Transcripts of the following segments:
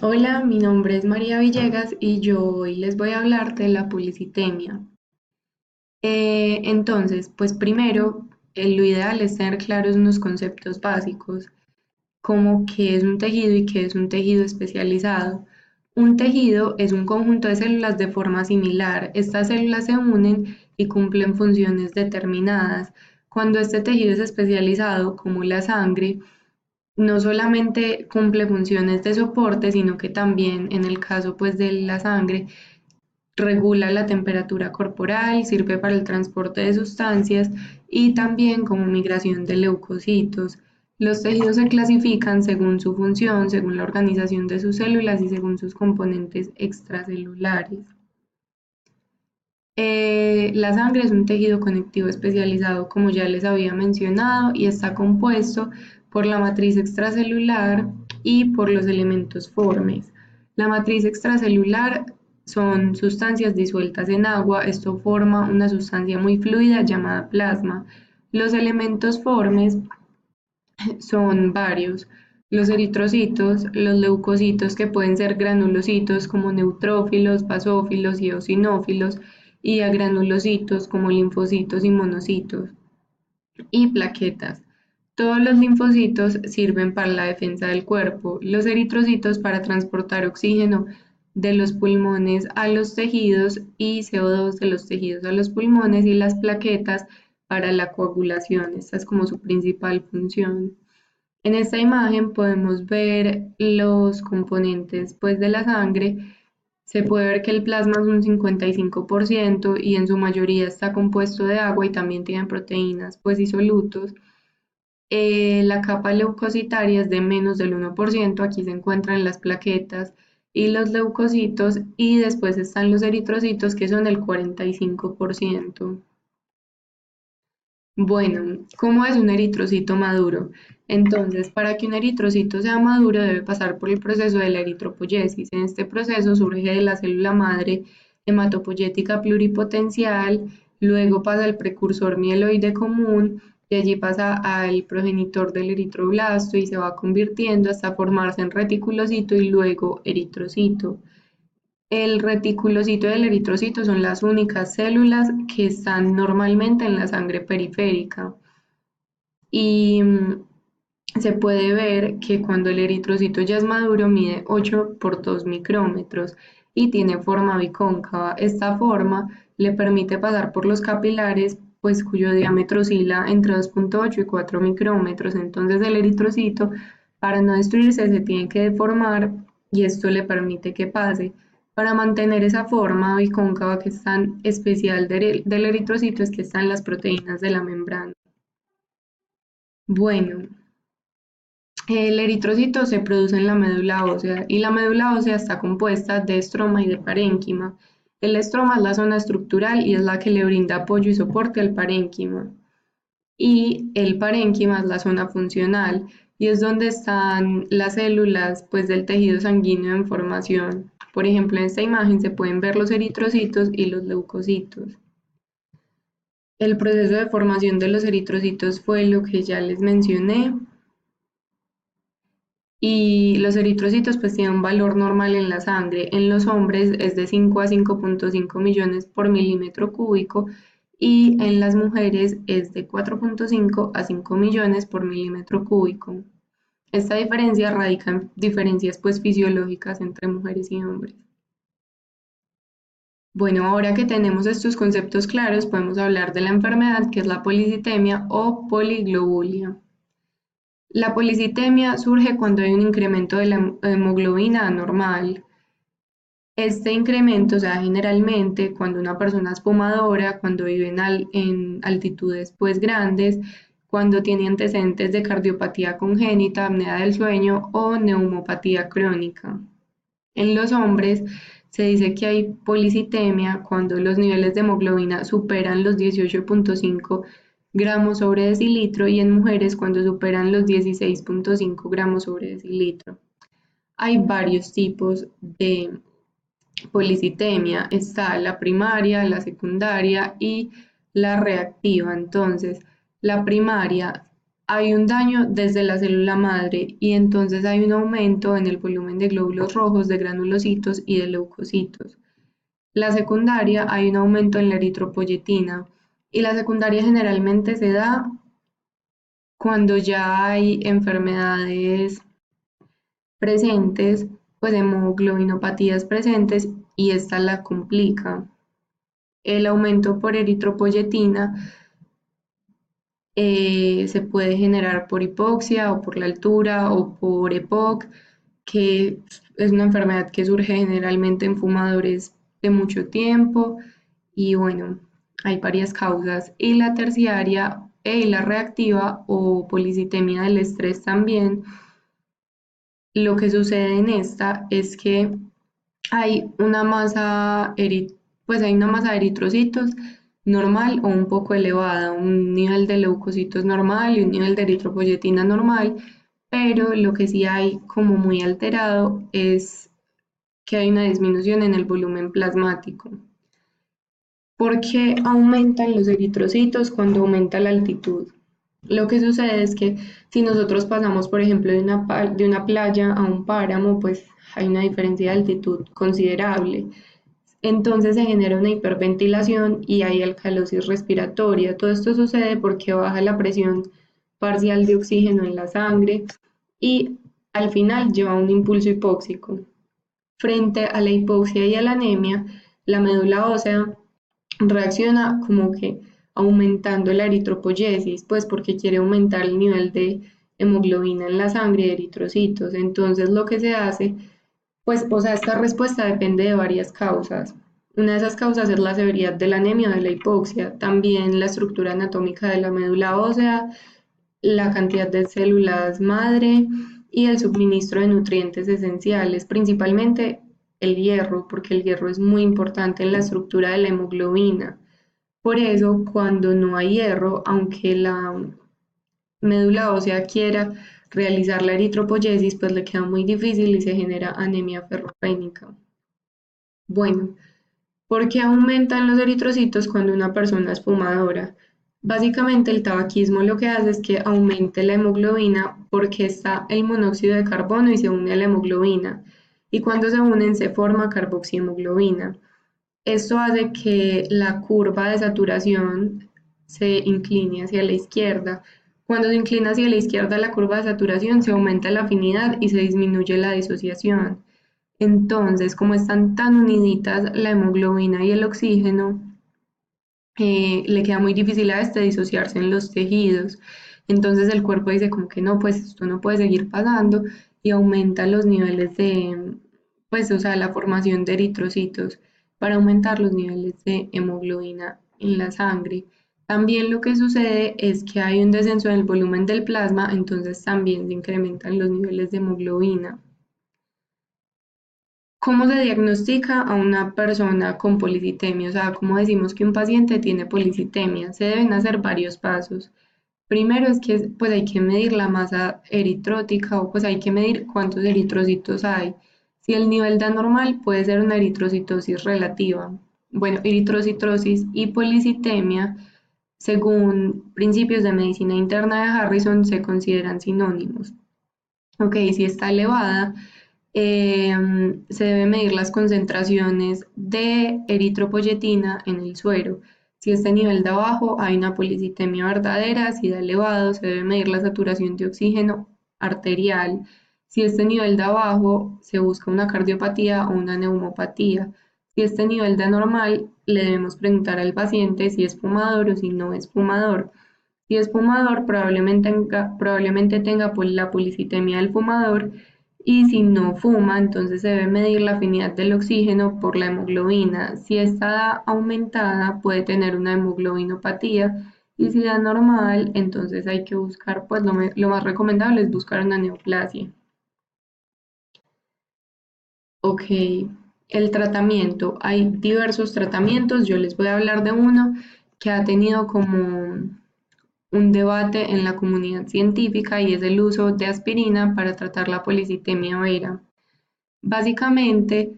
Hola, mi nombre es María Villegas y yo hoy les voy a hablar de la policitemia. Entonces, pues primero, lo ideal es tener claros unos conceptos básicos, como qué es un tejido y qué es un tejido especializado. Un tejido es un conjunto de células de forma similar. Estas células se unen y cumplen funciones determinadas. Cuando este tejido es especializado, como la sangre, no solamente cumple funciones de soporte, sino que también en el caso pues de la sangre regula la temperatura corporal, sirve para el transporte de sustancias y también como migración de leucocitos. Los tejidos se clasifican según su función, según la organización de sus células y según sus componentes extracelulares. La sangre es un tejido conectivo especializado, como ya les había mencionado, y está compuesto por la matriz extracelular y por los elementos formes. La matriz extracelular son sustancias disueltas en agua, esto forma una sustancia muy fluida llamada plasma. Los elementos formes son varios. Los eritrocitos, los leucocitos que pueden ser granulocitos como neutrófilos, basófilos y eosinófilos y agranulocitos como linfocitos y monocitos y plaquetas. Todos los linfocitos sirven para la defensa del cuerpo, los eritrocitos para transportar oxígeno de los pulmones a los tejidos y CO2 de los tejidos a los pulmones y las plaquetas para la coagulación. Esta es como su principal función. En esta imagen podemos ver los componentes pues, de la sangre. Se puede ver que el plasma es un 55% y en su mayoría está compuesto de agua y también tiene proteínas pues, y solutos. La capa leucocitaria es de menos del 1%, aquí se encuentran las plaquetas y los leucocitos y después están los eritrocitos que son el 45%. Bueno, ¿cómo es un eritrocito maduro? Entonces, para que un eritrocito sea maduro debe pasar por el proceso de la eritropoyesis. En este proceso surge de la célula madre hematopoyética pluripotencial, luego pasa al precursor mieloide común, de allí pasa al progenitor del eritroblasto y se va convirtiendo hasta formarse en reticulocito y luego eritrocito. El reticulocito y el eritrocito son las únicas células que están normalmente en la sangre periférica y se puede ver que cuando el eritrocito ya es maduro mide 8 por 2 micrómetros y tiene forma bicóncava. Esta forma le permite pasar por los capilares, pues cuyo diámetro oscila entre 2,8 y 4 micrómetros. Entonces el eritrocito, para no destruirse, se tiene que deformar y esto le permite que pase. Para mantener esa forma bicóncava que es tan especial del eritrocito es que están las proteínas de la membrana. Bueno, el eritrocito se produce en la médula ósea y la médula ósea está compuesta de estroma y de parénquima. El estroma es la zona estructural y es la que le brinda apoyo y soporte al parénquima. Y el parénquima es la zona funcional y es donde están las células pues, del tejido sanguíneo en formación. Por ejemplo, en esta imagen se pueden ver los eritrocitos y los leucocitos. El proceso de formación de los eritrocitos fue lo que ya les mencioné. Y los eritrocitos pues tienen un valor normal en la sangre. En los hombres es de 5 a 5,5 millones por milímetro cúbico y en las mujeres es de 4,5 a 5 millones por milímetro cúbico. Esta diferencia radica en diferencias pues fisiológicas entre mujeres y hombres. Bueno, ahora que tenemos estos conceptos claros, podemos hablar de la enfermedad que es la policitemia o poliglobulia. La policitemia surge cuando hay un incremento de la hemoglobina anormal. Este incremento se da generalmente cuando una persona es fumadora, cuando vive en altitudes pues grandes, cuando tiene antecedentes de cardiopatía congénita, apnea del sueño o neumopatía crónica. En los hombres se dice que hay policitemia cuando los niveles de hemoglobina superan los 18,5 gramos sobre decilitro y en mujeres cuando superan los 16,5 gramos sobre decilitro. Hay varios tipos de policitemia. Está la primaria, la secundaria y la reactiva. Entonces, la primaria hay un daño desde la célula madre y entonces hay un aumento en el volumen de glóbulos rojos, de granulocitos y de leucocitos. La secundaria, hay un aumento en la eritropoyetina y la secundaria generalmente se da cuando ya hay enfermedades presentes, pues hemoglobinopatías presentes y esta la complica. El aumento por eritropoyetina se puede generar por hipoxia o por la altura o por EPOC, que es una enfermedad que surge generalmente en fumadores de mucho tiempo y bueno, hay varias causas. Y la terciaria y la reactiva o policitemia del estrés también. Lo que sucede en esta es que hay una masa, pues hay una masa de eritrocitos normal o un poco elevada, un nivel de leucocitos normal y un nivel de eritropoyetina normal, pero lo que sí hay como muy alterado es que hay una disminución en el volumen plasmático. ¿Por qué aumentan los eritrocitos cuando aumenta la altitud? Lo que sucede es que si nosotros pasamos, por ejemplo, de una playa a un páramo, pues hay una diferencia de altitud considerable. Entonces se genera una hiperventilación y hay alcalosis respiratoria. Todo esto sucede porque baja la presión parcial de oxígeno en la sangre y al final lleva un impulso hipóxico. Frente a la hipoxia y a la anemia, la médula ósea reacciona como que aumentando la eritropoyesis, pues porque quiere aumentar el nivel de hemoglobina en la sangre de eritrocitos. Entonces lo que se hace, pues, o sea, esta respuesta depende de varias causas. Una de esas causas es la severidad de la anemia o de la hipoxia, también la estructura anatómica de la médula ósea, la cantidad de células madre y el suministro de nutrientes esenciales, principalmente el hierro, porque el hierro es muy importante en la estructura de la hemoglobina. Por eso, cuando no hay hierro, aunque la médula ósea quiera realizar la eritropoyesis, pues le queda muy difícil y se genera anemia ferropénica. Bueno, ¿por qué aumentan los eritrocitos cuando una persona es fumadora? Básicamente el tabaquismo lo que hace es que aumente la hemoglobina porque está el monóxido de carbono y se une a la hemoglobina. Y cuando se unen se forma carboxihemoglobina. Esto hace que la curva de saturación se incline hacia la izquierda. Cuando se inclina hacia la izquierda la curva de saturación se aumenta la afinidad y se disminuye la disociación. Entonces, como están tan uniditas la hemoglobina y el oxígeno, le queda muy difícil a este disociarse en los tejidos. Entonces el cuerpo dice como que no, pues esto no puede seguir pasando y aumenta los niveles de, pues, o sea, la formación de eritrocitos para aumentar los niveles de hemoglobina en la sangre. También lo que sucede es que hay un descenso en el volumen del plasma, entonces también se incrementan los niveles de hemoglobina. ¿Cómo se diagnostica a una persona con policitemia? O sea, ¿cómo decimos que un paciente tiene policitemia? Se deben hacer varios pasos. Primero es que pues hay que medir la masa eritrótica o pues hay que medir cuántos eritrocitos hay. Si el nivel da normal puede ser una eritrocitosis relativa. Bueno, eritrocitosis y policitemia, según principios de medicina interna de Harrison, se consideran sinónimos. Ok, si está elevada, se debe medir las concentraciones de eritropoyetina en el suero. Si este nivel da bajo, hay una policitemia verdadera. Si da elevado, se debe medir la saturación de oxígeno arterial. Si este nivel da bajo, se busca una cardiopatía o una neumopatía. Si este nivel da normal, le debemos preguntar al paciente si es fumador o si no es fumador. Si es fumador, probablemente tenga la policitemia del fumador y si no fuma, entonces se debe medir la afinidad del oxígeno por la hemoglobina. Si está aumentada, puede tener una hemoglobinopatía y si da normal, entonces hay que buscar, pues lo más recomendable es buscar una neoplasia. Ok, el tratamiento. Hay diversos tratamientos, yo les voy a hablar de uno que ha tenido como un debate en la comunidad científica y es el uso de aspirina para tratar la policitemia vera. Básicamente,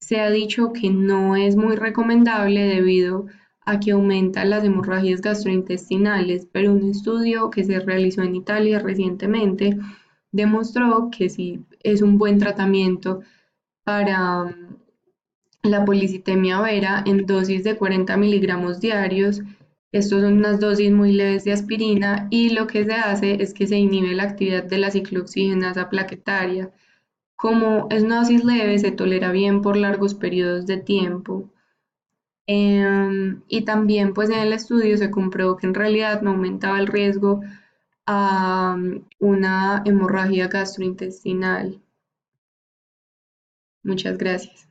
se ha dicho que no es muy recomendable debido a que aumenta las hemorragias gastrointestinales, pero un estudio que se realizó en Italia recientemente demostró que sí es un buen tratamiento para la policitemia vera en dosis de 40 miligramos diarios. Estos son unas dosis muy leves de aspirina y lo que se hace es que se inhibe la actividad de la ciclooxigenasa plaquetaria. Como es una dosis leve, se tolera bien por largos periodos de tiempo. Y también pues en el estudio se comprobó que en realidad no aumentaba el riesgo a una hemorragia gastrointestinal. Muchas gracias.